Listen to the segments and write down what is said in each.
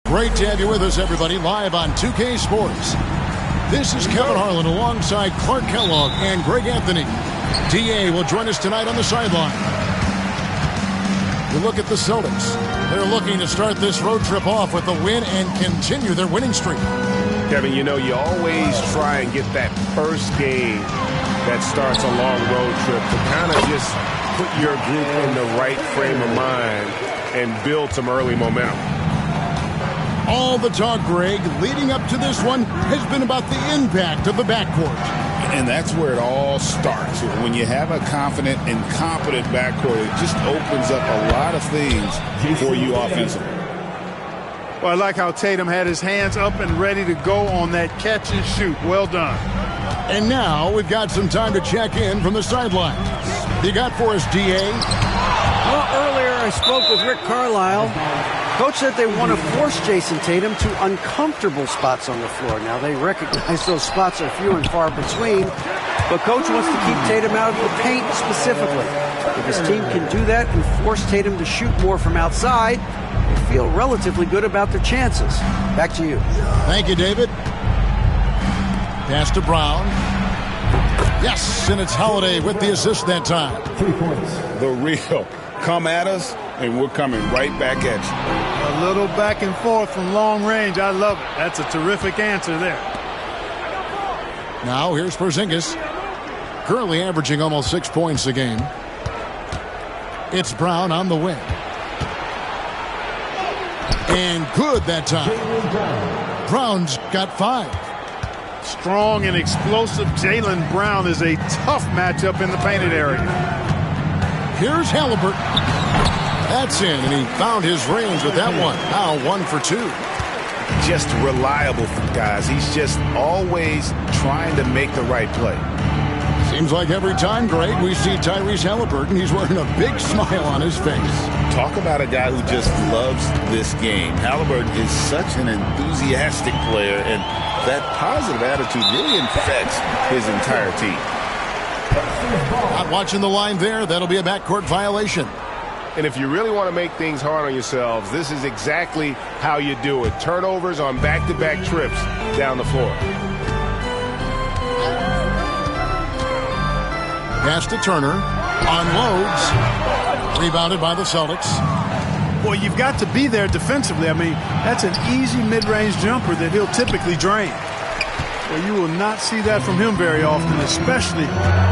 Great to have you with us, everybody, live on 2K Sports. This is Kevin Harlan alongside Clark Kellogg and Greg Anthony. DA will join us tonight on the sideline. We look at the Celtics. They're looking to start this road trip off with a win and continue their winning streak. Kevin, you know, you always try and get that first game that starts a long road trip to kind of just put your group in the right frame of mind and build some early momentum. All the talk, Greg, leading up to this one has been about the impact of the backcourt. And that's where it all starts. When you have a confident and competent backcourt, it just opens up a lot of things for you offensively. Well, I like how Tatum had his hands up and ready to go on that catch and shoot. Well done. And now we've got some time to check in from the sidelines. You got for us, D.A.? Well, earlier I spoke with Rick Carlisle. Coach said they want to force Jason Tatum to uncomfortable spots on the floor. Now, they recognize those spots are few and far between, but Coach wants to keep Tatum out of the paint specifically. If his team can do that and force Tatum to shoot more from outside, they feel relatively good about their chances. Back to you. Thank you, David. Pass to Brown. Yes, and it's Holiday with the assist that time. 3 points. The real. Come at us, and we're coming right back at you. A little back and forth from long range. I love it. That's a terrific answer there. Now here's Porzingis. Currently averaging almost 6 points a game. It's Brown on the wing. And good that time. Brown's got 5. Strong and explosive Jaylen Brown is a tough matchup in the painted area. Here's Halliburton. That's in, and he found his range with that one. Now 1 for 2. Just reliable, guys. He's just always trying to make the right play. Seems like every time, Greg, we see Tyrese Halliburton, he's wearing a big smile on his face. Talk about a guy who just loves this game. Halliburton is such an enthusiastic player, and that positive attitude really infects his entire team. Not watching the line there. That'll be a backcourt violation. And if you really want to make things hard on yourselves, this is exactly how you do it. Turnovers on back-to-back trips down the floor. Pass to Turner. Unloads. Rebounded by the Celtics. Well, you've got to be there defensively. I mean, that's an easy mid-range jumper that he'll typically drain. Well, you will not see that from him very often, especially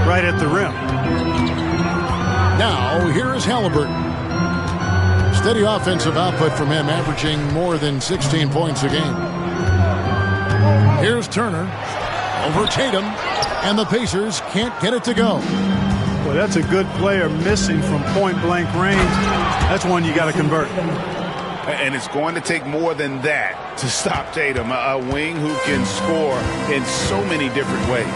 right at the rim. Now, here is Halliburton. Steady offensive output from him, averaging more than 16 points a game. Here's Turner over Tatum, and the Pacers can't get it to go. Well, that's a good player missing from point-blank range. That's one you got to convert. And it's going to take more than that to stop Tatum, a wing who can score in so many different ways.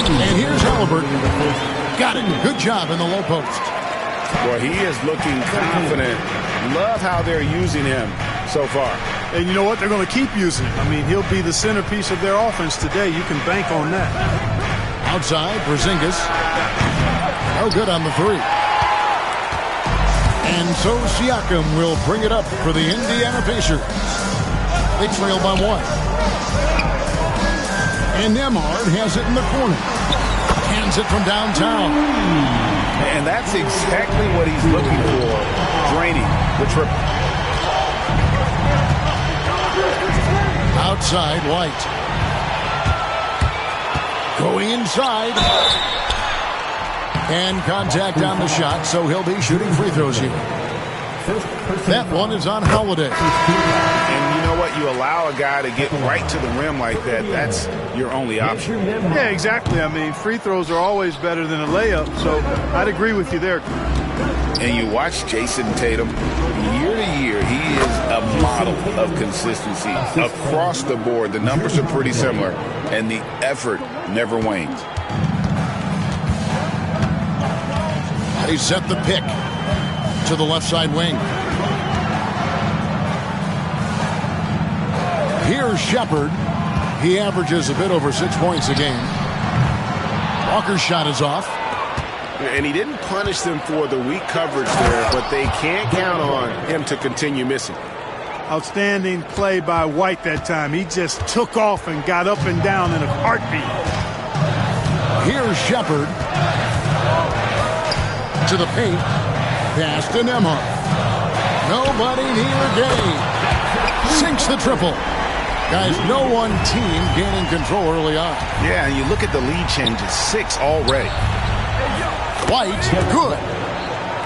And here's Halliburton. Got it. Good job in the low post. Well, he is looking confident. Love how they're using him so far. And you know what? They're going to keep using him. I mean, he'll be the centerpiece of their offense today. You can bank on that. Outside, Porzingis. No good on the 3. And so Siakam will bring it up for the Indiana Pacers. They trail by 1. And Nembhard has it in the corner. Hands it from downtown. And that's exactly what he's looking for. Draining the triple. Outside, White. Going inside. And contact on the shot, so he'll be shooting free throws here. That one is on Holiday. And you know what? You allow a guy to get right to the rim like that. That's your only option. Yeah, exactly. I mean, free throws are always better than a layup, so I'd agree with you there. And you watch Jason Tatum, year to year, he is a model of consistency. Across the board, the numbers are pretty similar, and the effort never wanes. He set the pick to the left side wing. Here's Shepard. He averages a bit over 6 points a game. Walker's shot is off. And he didn't punish them for the weak coverage there, but they can't count on him to continue missing. Outstanding play by White that time. He just took off and got up and down in a heartbeat. Here's Shepard. To the paint. Pass to Nembhard. Nobody near Gay. Sinks the triple. Guys, no one team gaining control early on. Yeah, and you look at the lead changes. 6 already. White, good.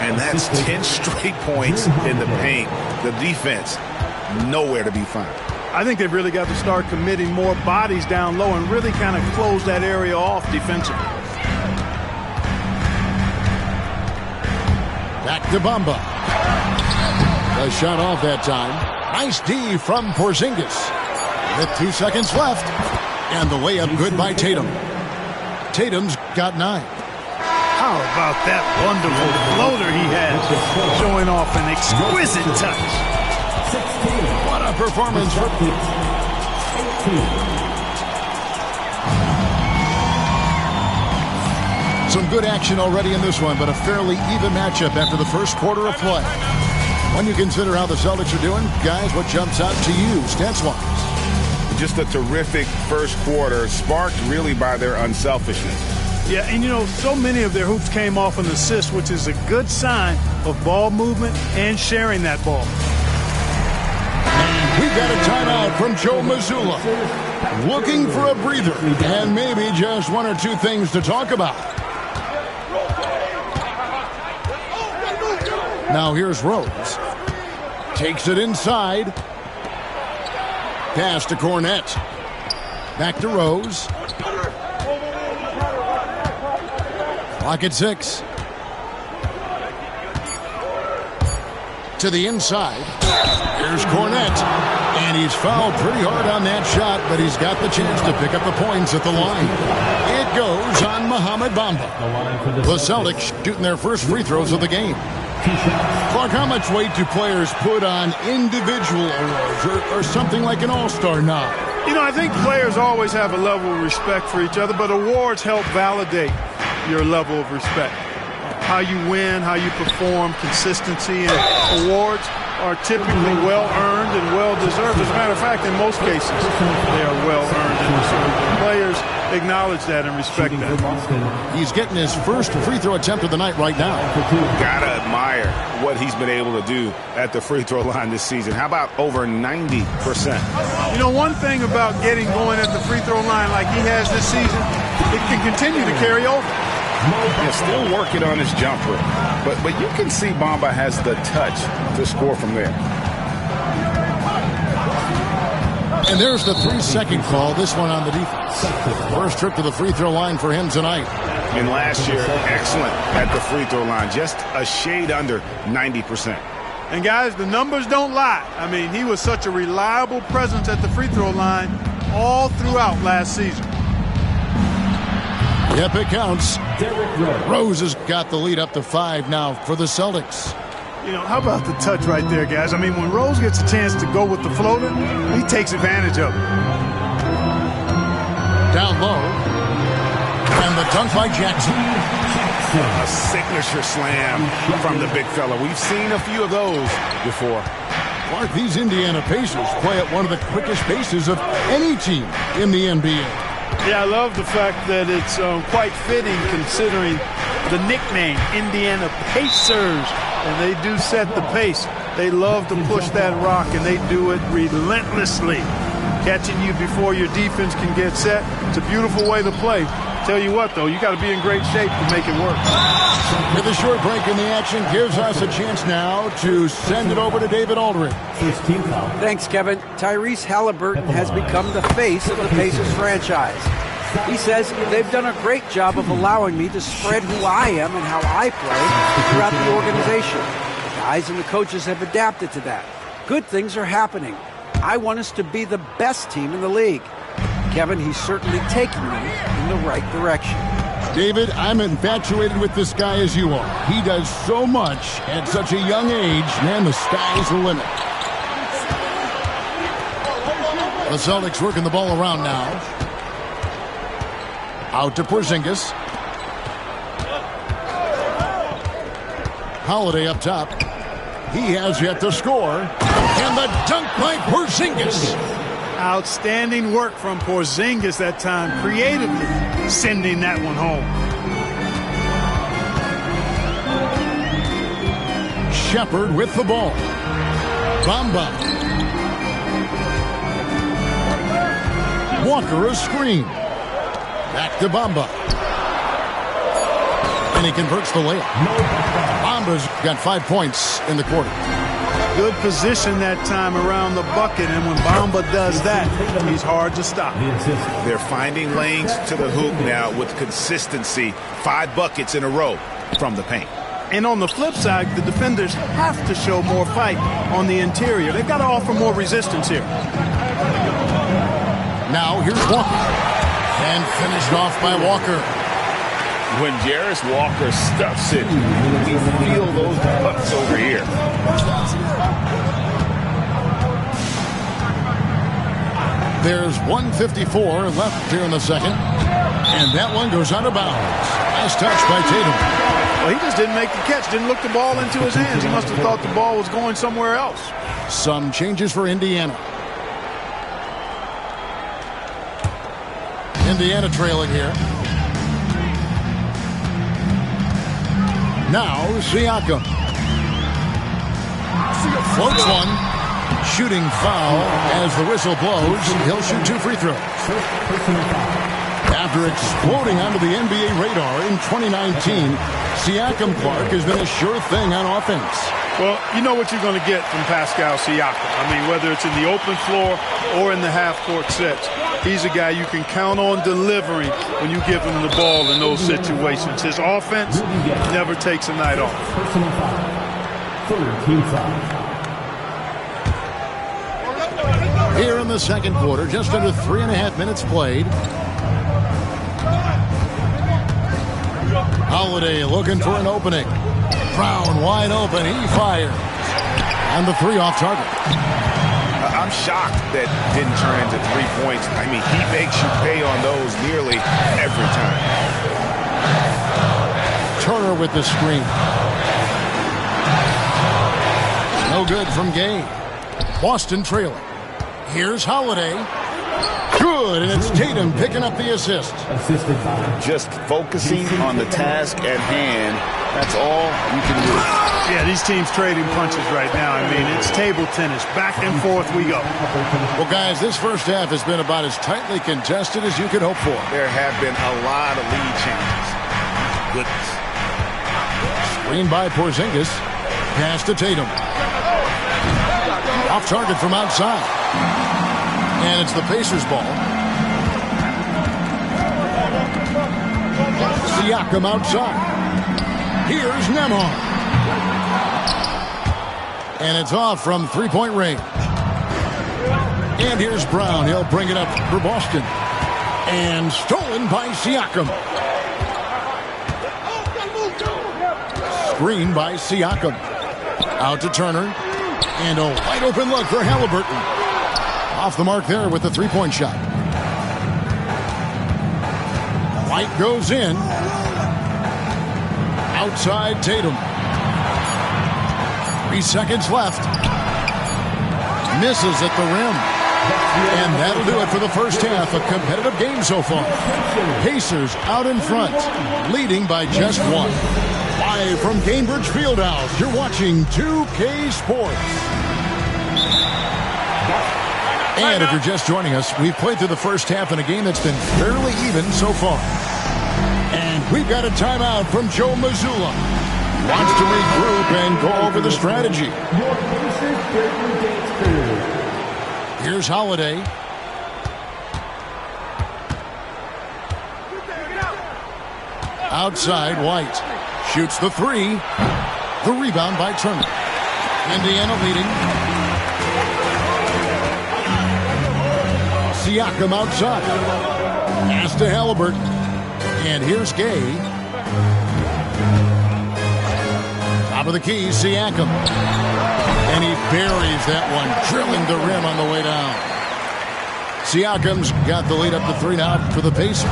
And that's 10 straight points in the paint. The defense, nowhere to be found. I think they've really got to start committing more bodies down low and really kind of close that area off defensively. Back to Bamba. A shot off that time. Nice D from Porzingis. With 2 seconds left. And the layup good by Tatum. Tatum's got 9. How about that wonderful floater he has, showing off an exquisite touch. What a performance. Some good action already in this one, but a fairly even matchup after the first quarter of play. When you consider how the Celtics are doing, guys, what jumps out to you, stats-wise? Just a terrific first quarter, sparked really by their unselfishness. Yeah, and you know, so many of their hoops came off an assist, which is a good sign of ball movement and sharing that ball. We've got a timeout from Joe Mazzulla. Looking for a breather and maybe just 1 or 2 things to talk about. Now here's Rose. Takes it inside. Pass to Cornette. Back to Rose. Clock at 6. To the inside. Here's Cornette. And he's fouled pretty hard on that shot, but he's got the chance to pick up the points at the line. It goes on Mohamed Bamba. The Celtics shooting their first free throws of the game. Clark, how much weight do players put on individual awards or something like an all-star nod? You know, I think players always have a level of respect for each other, but awards help validate your level of respect. How you win, how you perform, consistency, and awards are typically well-earned and well-deserved. As a matter of fact, in most cases, they are well-earned and deserved. And players acknowledge that and respect that. He's getting his first free throw attempt of the night right now. Gotta admire what he's been able to do at the free throw line this season. How about over 90%? You know, one thing about getting going at the free throw line like he has this season, it can continue to carry over. He's still working on his jumper, but you can see Bamba has the touch to score from there. And there's the 3-second call, this one on the defense. First trip to the free throw line for him tonight. And last year, excellent at the free throw line, just a shade under 90%. And guys, the numbers don't lie. I mean, he was such a reliable presence at the free throw line all throughout last season. Yep, it counts. Rose has got the lead up to 5 now for the Celtics. You know, how about the touch right there, guys? I mean, when Rose gets a chance to go with the floater, he takes advantage of it. Down low. And the dunk by Jackson. A signature slam from the big fella. We've seen a few of those before. Clark, these Indiana Pacers play at one of the quickest paces of any team in the NBA. Yeah, I love the fact that it's quite fitting considering the nickname, Indiana Pacers. And they do set the pace. They love to push that rock, and they do it relentlessly. Catching you before your defense can get set. It's a beautiful way to play. Tell you what, though, you got to be in great shape to make it work. With a short break in the action, gives us a chance now to send it over to David Aldridge. First team foul. Thanks, Kevin. Tyrese Halliburton has become the face of the Pacers franchise. He says they've done a great job of allowing me to spread who I am and how I play throughout the organization. The guys and the coaches have adapted to that. Good things are happening. I want us to be the best team in the league. Kevin, he's certainly taking me in the right direction. David, I'm infatuated with this guy as you are. He does so much at such a young age. Man, the sky's the limit. The Celtics working the ball around now. Out to Porzingis. Holiday up top. He has yet to score. And the dunk by Porzingis. Outstanding work from Porzingis that time, creatively sending that one home. Shepard with the ball. Bamba. Walker a screen. Back to Bamba. And he converts the layup. Bamba's got 5 points in the quarter. Good position that time around the bucket, and when Bamba does that, he's hard to stop. They're finding lanes to the hoop now with consistency. 5 buckets in a row from the paint. And on the flip side, the defenders have to show more fight on the interior. They've got to offer more resistance here. Now here's Walker. And finished off by Walker. When Jarris Walker stuffs it, we feel those bucks over here. There's 1:54 left here in the second. And that one goes out of bounds. Nice touch by Tatum. Well, he just didn't make the catch, didn't look the ball into his hands. He must have thought the ball was going somewhere else. Some changes for Indiana. Indiana trailing here. Now Siakam. Floats one. Shooting foul as the whistle blows. He'll shoot 2 free throws. After exploding onto the NBA radar in 2019, Siakam Clark has been a sure thing on offense. Well, you know what you're going to get from Pascal Siakam. I mean, whether it's in the open floor or in the half-court sets, he's a guy you can count on delivering when you give him the ball in those situations. His offense never takes a night off. Here in the second quarter, just under 3.5 minutes played. Holiday looking for an opening. Brown wide open. He fires. And the 3 off target. I'm shocked that didn't turn into 3 points. I mean, he makes you pay on those nearly every time. Turner with the screen. No good from Gay. Boston trailing. Here's Holiday. Good, and it's Tatum picking up the assist. Just focusing on the task at hand. That's all you can do. Yeah, these teams trading punches right now. I mean, it's table tennis. Back and forth we go. Well, guys, this first half has been about as tightly contested as you could hope for. There have been a lot of lead changes. Goodness. Screen by Porzingis. Pass to Tatum. Off target from outside. And it's the Pacers' ball. Siakam outside. Here's Nembhard. And it's off from 3-point range. And here's Brown. He'll bring it up for Boston. And stolen by Siakam. Screen by Siakam. Out to Turner. And a wide open look for Halliburton. Off the mark there with the 3-point shot. White goes in. Outside Tatum. 3 seconds left. Misses at the rim. And that'll do it for the first half. A competitive game so far. Pacers out in front, leading by just 1. Live from Gainbridge Fieldhouse, you're watching 2K Sports. And if you're just joining us, we've played through the first half in a game that's been fairly even so far. And we've got a timeout from Joe Mazzulla. Wants to regroup and go over the strategy. Here's Holiday. Outside, White. Shoots the 3. The rebound by Turner. Indiana leading. Siakam outside. Pass to Halliburton. And here's Gay. Top of the key, Siakam. And he buries that one, drilling the rim on the way down. Siakam's got the lead up to 3 now for the Pacers.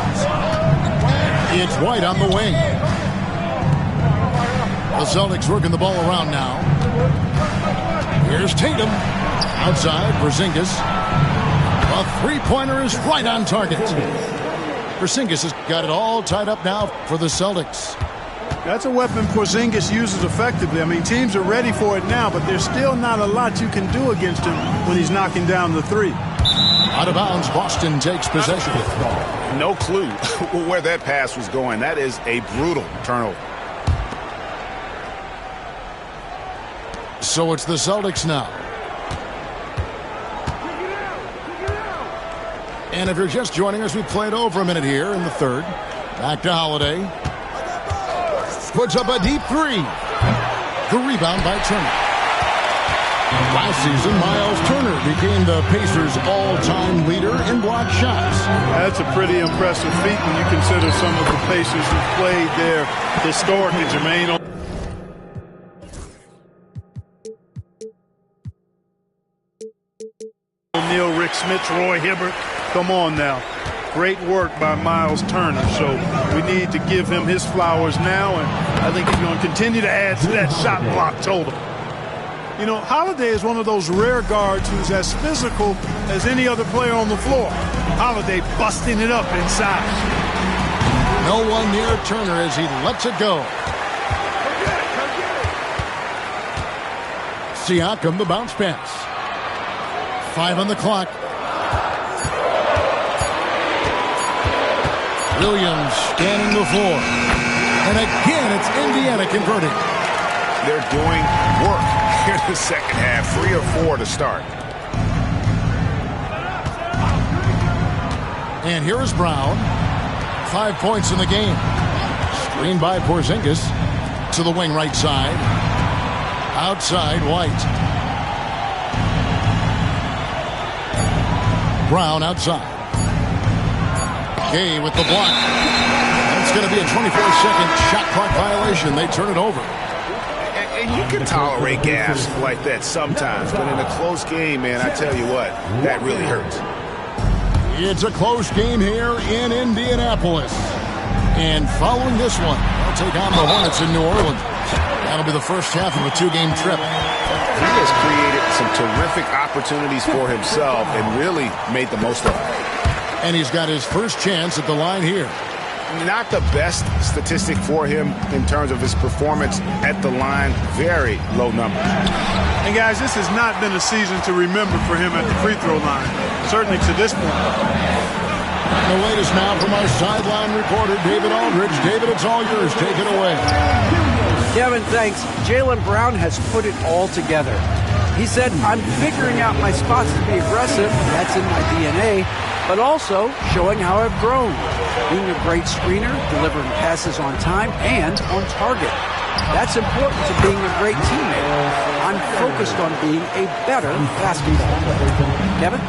It's White on the wing. The Celtics working the ball around now. Here's Tatum. Outside, Porzingis. A three-pointer is right on target. Porzingis has got it all tied up now for the Celtics. That's a weapon Porzingis uses effectively. I mean, teams are ready for it now, but there's still not a lot you can do against him when he's knocking down the three. Out of bounds, Boston takes possession. No clue where that pass was going. That is a brutal turnover. So it's the Celtics now. And if you're just joining us, we played over a minute here in the third. Back to Holiday. Puts up a deep three. The rebound by Turner. Last season, Miles Turner became the Pacers' all-time leader in block shots. That's a pretty impressive feat when you consider some of the Pacers who played there historically. Jermaine O'Neal, Rick Smits, Roy Hibbert. Come on now. Great work by Miles Turner. So we need to give him his flowers now, and I think he's going to continue to add to that shot block total. You know, Holiday is one of those rare guards who's as physical as any other player on the floor. Holiday busting it up inside. No one near Turner as he lets it go. Siakam, the bounce pass. 5 on the clock. Williams scanning the floor. And again, it's Indiana converting. They're doing work here in the second half. 3 or 4 to start. And here is Brown. 5 points in the game. Screened by Porzingis. To the wing right side. Outside, White. Brown outside. Gay with the block. That's going to be a 24-second shot clock violation. They turn it over. And you can tolerate gaffes like that sometimes, but in a close game, man, I tell you what, that really hurts. It's a close game here in Indianapolis. And following this one, they'll take on the Hornets in New Orleans. That'll be the first half of a 2-game trip. He has created some terrific opportunities for himself and really made the most of it. And he's got his first chance at the line here. Not the best statistic for him in terms of his performance at the line. Very low numbers. And guys, this has not been a season to remember for him at the free throw line. Certainly to this point. The latest now from our sideline reporter, David Aldridge. David, it's all yours. Take it away. Kevin, thanks. Jaylen Brown has put it all together. He said, I'm figuring out my spots to be aggressive. That's in my DNA. But also showing how I've grown. Being a great screener, delivering passes on time and on target. That's important to being a great teammate. I'm focused on being a better basketball player. Kevin?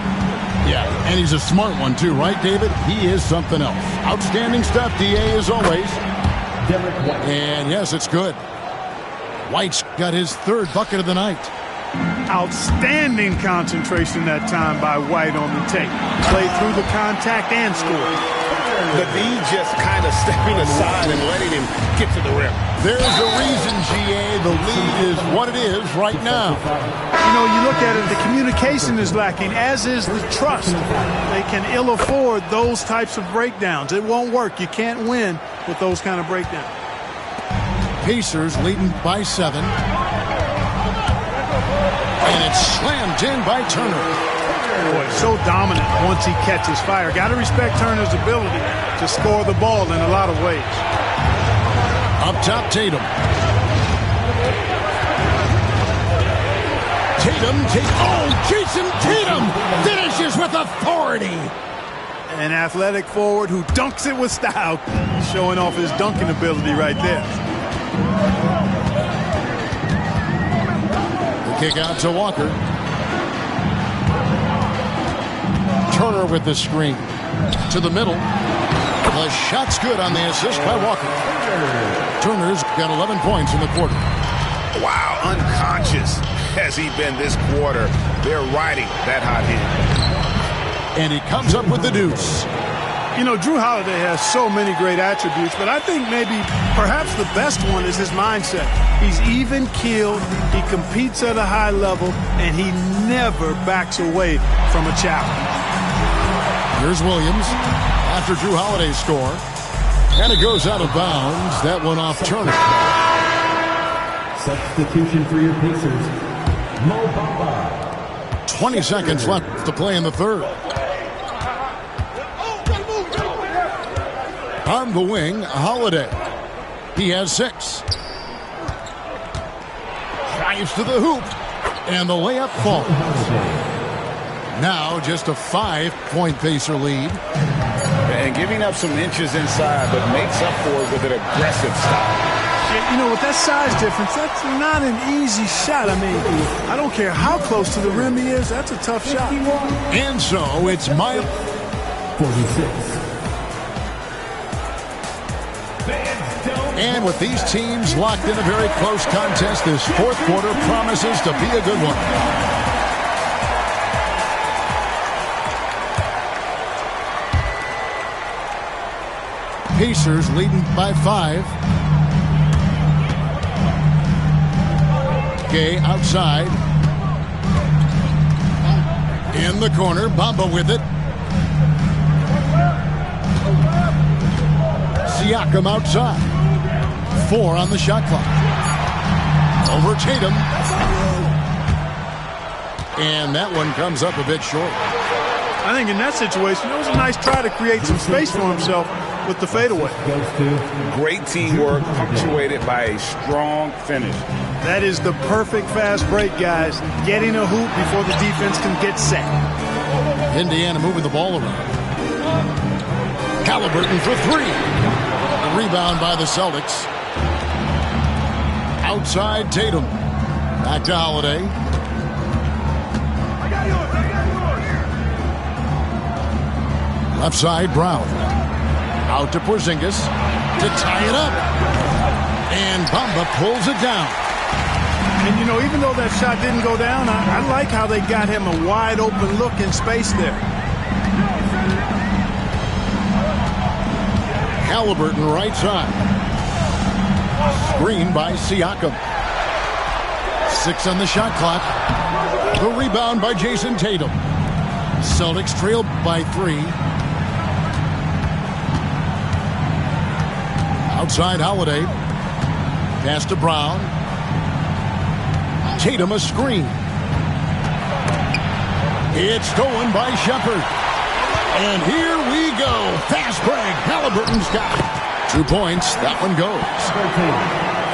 Yeah, and he's a smart one too, right, David? He is something else. Outstanding stuff, DA, as always. And yes, it's good. White's got his third bucket of the night. Outstanding concentration that time by White on the tape. Played through the contact and scored. The D just kind of stepping aside and letting him get to the rim. There's a reason, GA, the lead is what it is right now. You know, you look at it, the communication is lacking, as is the trust. They can ill afford those types of breakdowns. It won't work. You can't win with those kind of breakdowns. Pacers leading by 7. And it's slammed in by Turner. Boy, so dominant once he catches fire. Got to respect Turner's ability to score the ball in a lot of ways. Up top, Tatum. Jason Tatum finishes with authority. An athletic forward who dunks it with style. Showing off his dunking ability right there. Kick out to Walker. Turner with the screen. To the middle. The shot's good on the assist by Walker. Turner's got 11 points in the quarter. Wow, unconscious has he been this quarter. They're riding that hot hand. and he comes up with the deuce. You know, Jrue Holiday has so many great attributes, but I think perhaps the best one is his mindset. He's even-keeled, he competes at a high level, and he never backs away from a challenge. Here's Williams after Jrue Holiday's score. And it goes out of bounds. That one off Turner. Substitution for your Pacers, Mo Bamba. 20 seconds left to play in the third. On the wing, Holiday. He has 6. Drives to the hoop. And the layup falls. Now just a 5-point Pacer lead. And giving up some inches inside, but makes up for it with an aggressive style. Yeah, you know, with that size difference, that's not an easy shot. I mean, I don't care how close to the rim he is, that's a tough shot. And so it's Miles. 46. And with these teams locked in a very close contest, this fourth quarter promises to be a good one. Pacers leading by 5. Gay outside. In the corner, Bamba with it. Siakam outside. 4 on the shot clock. Over Tatum. And that one comes up a bit short. I think in that situation, it was a nice try to create some space for himself with the fadeaway. Great teamwork punctuated by a strong finish. That is the perfect fast break, guys. Getting a hoop before the defense can get set. Indiana moving the ball around. Halliburton for 3. A rebound by the Celtics. Outside Tatum. Back to Holiday. Left side Brown. Out to Porzingis to tie it up. And Bamba pulls it down. And, you know, even though that shot didn't go down, I like how they got him a wide open look in space there. Halliburton right side. Screen by Siakam. 6 on the shot clock. The rebound by Jason Tatum. Celtics trail by 3. Outside Holiday. Pass to Brown. Tatum a screen. It's stolen by Shepherd. And here we go. Fast break. Halliburton's got it. 2 points. That one goes.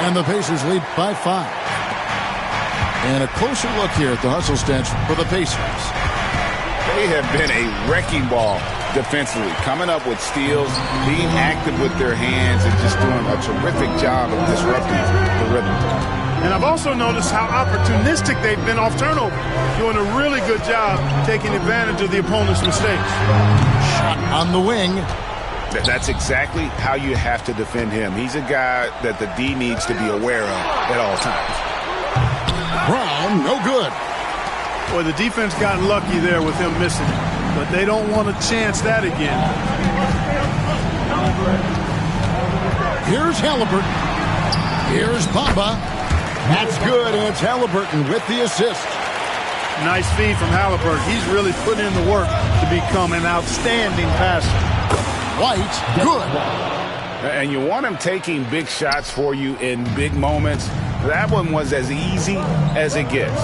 And the Pacers lead by 5. And a closer look here at the hustle stats for the Pacers. They have been a wrecking ball defensively, coming up with steals, being active with their hands, and just doing a terrific job of disrupting the rhythm. And I've also noticed how opportunistic they've been off turnover, doing a really good job taking advantage of the opponent's mistakes. Shot on the wing. That's exactly how you have to defend him. He's a guy that the D needs to be aware of at all times. Brown, no good. Boy, the defense got lucky there with him missing it, but they don't want to chance that again. Here's Halliburton. Here's Bamba. That's good, and it's Halliburton with the assist. Nice feed from Halliburton. He's really put in the work to become an outstanding passer. White, good. And you want him taking big shots for you in big moments. That one was as easy as it gets.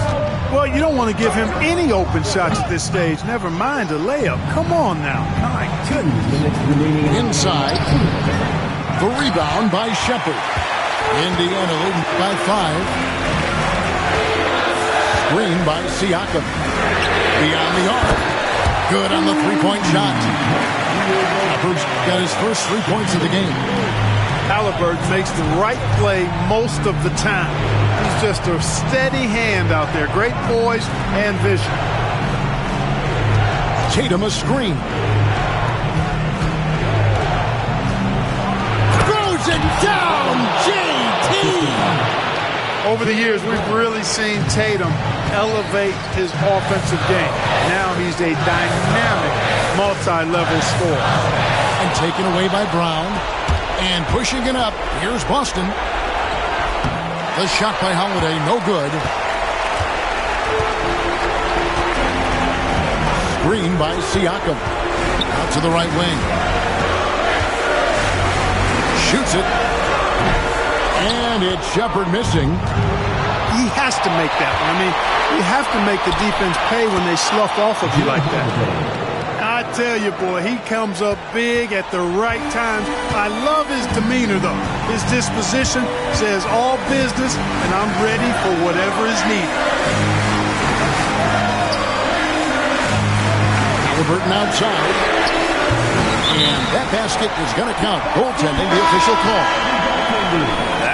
Well, you don't want to give him any open shots at this stage. Never mind a layup. Come on now. My goodness. Inside. The rebound by Shepherd. Indiana leading by 5. Screen by Siakam. Beyond the arc. Good on the three-point shot. Shepherd's got his first 3 points of the game. Halliburton makes the right play most of the time. He's just a steady hand out there. Great poise and vision. Tatum a screen. Throws it down, JT! Over the years, we've really seen Tatum elevate his offensive game. Now he's a dynamic, multi-level scorer. And taken away by Brown. And pushing it up. Here's Boston. The shot by Holiday, no good. Screen by Siakam. Out to the right wing. Shoots it. And it's Shepherd missing. He has to make that one. I mean, you have to make the defense pay when they slough off of you like that. I tell you, boy, he comes up big at the right times. I love his demeanor, though. His disposition says all business, and I'm ready for whatever is needed. Halliburton outside. And that basket is going to count. Goaltending, the official call.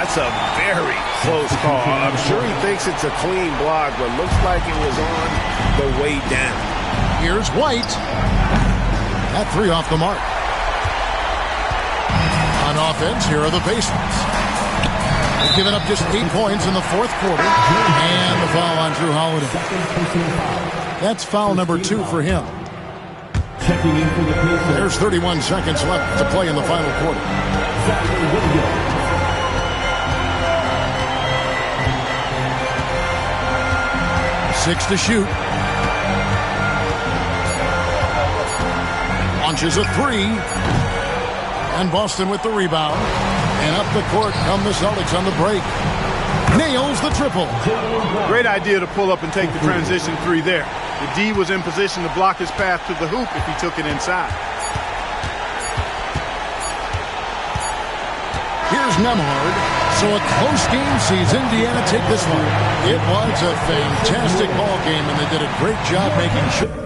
That's a very close call. I'm sure he thinks it's a clean block, but looks like it was on the way down. Here's White. That three off the mark. On offense, here are the Pacers. They've given up just 8 points in the fourth quarter. And the foul on Drew Holiday. That's foul number 2 for him. Checking in for the Pacers. There's 31 seconds left to play in the final quarter. 6 to shoot. Launches a 3. And Boston with the rebound. And up the court come the Celtics on the break. Nails the triple. Great idea to pull up and take the transition 3 there. The D was in position to block his path to the hoop if he took it inside. Here's Nembhard. So a close game sees Indiana take this one. It was a fantastic ball game, and they did a great job making sure.